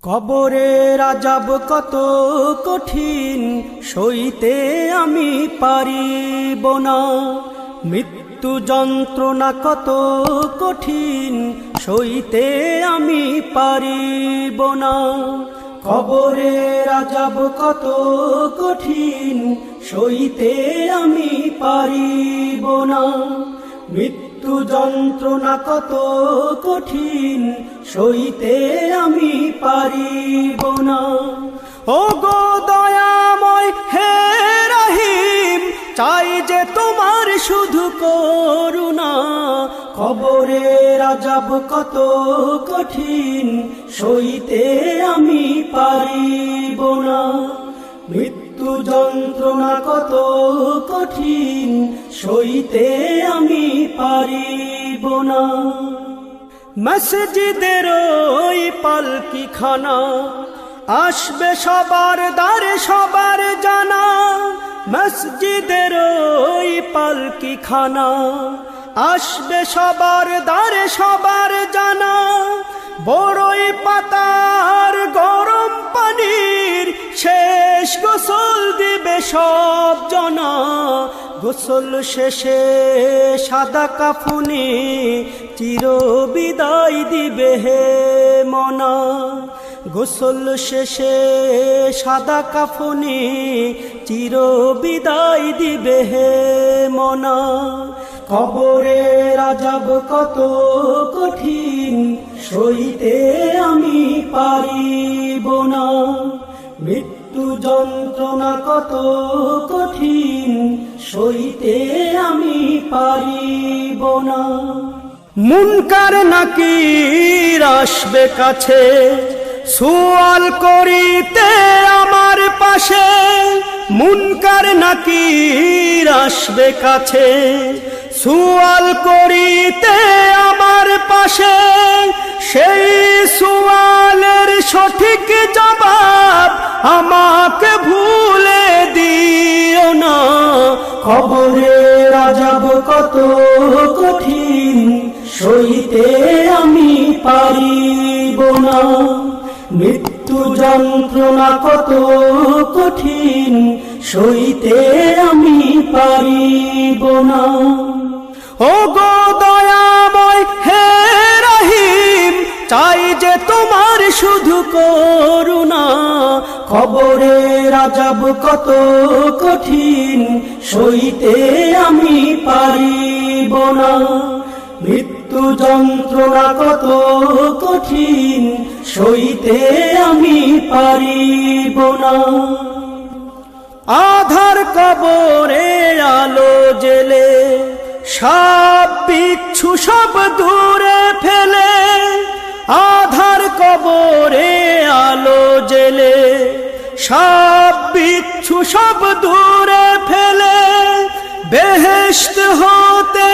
কবরের আযাব কত কঠিন সইতে আমি পারিব না, মৃত্যু যন্ত্রণা কত কঠিন সইতে আমি পারিব না। কবরের আযাব কত কঠিন সইতে আমি পারিব না, মৃত্যু যন্ত্রণা কত কঠিন সইতে আমি পারিব না। ও গো দয়াময় হে রহিম, চাই যে তোমার শুধু করুণা। কবরের আযাব কত কঠিন সইতে আমি পারিব না, মৃত্যু যন্ত্রণা কত কঠিন সইতে আমি পারিব না। মসজিদের ওই পালকিখানা আসবে সবার দ্বারে সবার জানা, মসজিদের ওই পালকিখানা আসবে সবার দ্বারে সবার জানা। বড়ই পাতার গরম পানির শেষ গোসল দিবে সব জনা, গোসল শেষে সাদা কাফনে চির বিদায় দিবে হে মনা। গোসল শেষে সাদা কাফনে চির বিদায় দিবে হে মনা। কবরের আযাব কত কঠিন সইতে আমি পারিব না, মৃত্যু যন্ত্রণা কত কঠিন সইতে আমি পারিব না। মুনকার নাকির আসবে কাছে সুয়াল করিতে আমার পাশে, মুনকার নাকির আসবে কাছে সুয়াল করিতে আমার পাশে। সেই সুয়ালের সঠিক জবাব আমাকে ভুলে দিও না। কবরের আযাব কত কঠিন সইতে আমি পারিব না, মৃত্যু যন্ত্রণা কত কঠিন সইতে আমি পারিব না। ও গো দয়াময় হে রহিম, চাই যে তোমার শুধু করুণা। কবরের আযাব কত কঠিন সইতে আমি পারিব না, মৃত্যু যন্ত্রণা কত কঠিন সইতে আমি পারিব না। আধার কবরে আলো জেলে সাপ বিচ্ছু সব দূরে ফেলে, আধার কবরে আলো জেলে সাপ বিচ্ছু সব দূরে ফেলে। বেহেশত হতে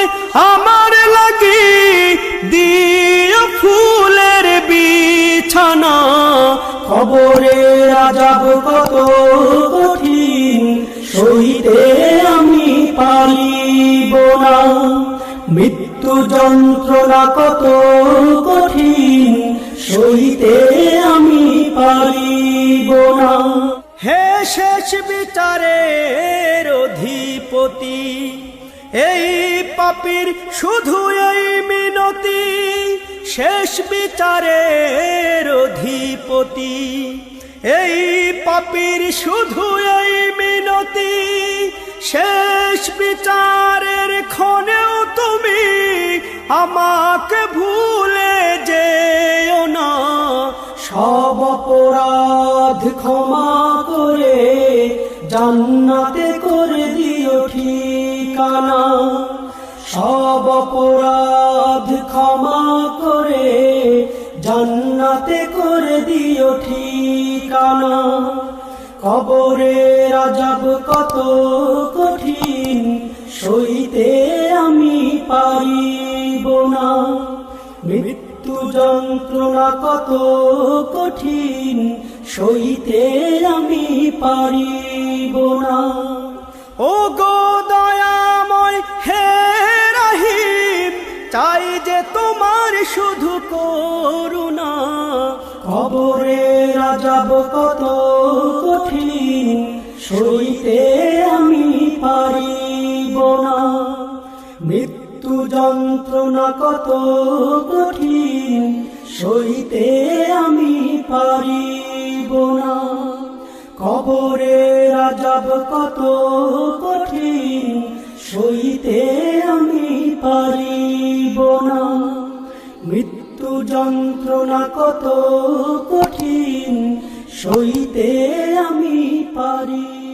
আমার লাগি দিও ফুলের বিছানা। কবরের আযাব কত কঠিন সইতে আমি পারিব না, মৃত্যু যন্ত্রণা কত কঠিন সইতে আমি পারিব না। হে শেষ বিচারের অধিপতি, এই পাপীর শুধু এই মিনতি। শেষ বিচারের অধিপতি, এই পাপীর শুধু এই মিনতি। শেষ বিচারের ক্ষণেও তুমি আমাকে ভুলে যেও না। সব অপরাধ ক্ষমা করে জান্নাতে করে দিও ঠিকানা। সব অপরাধ ক্ষমা করে জান্নাতে করে দিও ঠিকানা। কবরের আযাব কত কঠিন সইতে আমি পারিব না, মৃত্যু যন্ত্রণা কত কঠিন সইতে আমি পারিব না। ও গো দয়াময় হে রহিম, চাই যে তোমার শুধু করুণা। কবরের আযাব কত কঠিন, সইতে আমি পারিব না। মৃত্যু যন্ত্রণা কত কঠিন, সইতে আমি পারিব না। কবরের আযাব কত কঠিন, সইতে আমি পারিব না। মৃত্যু যন্ত্রণা কত কঠিন, সইতে আমি পারি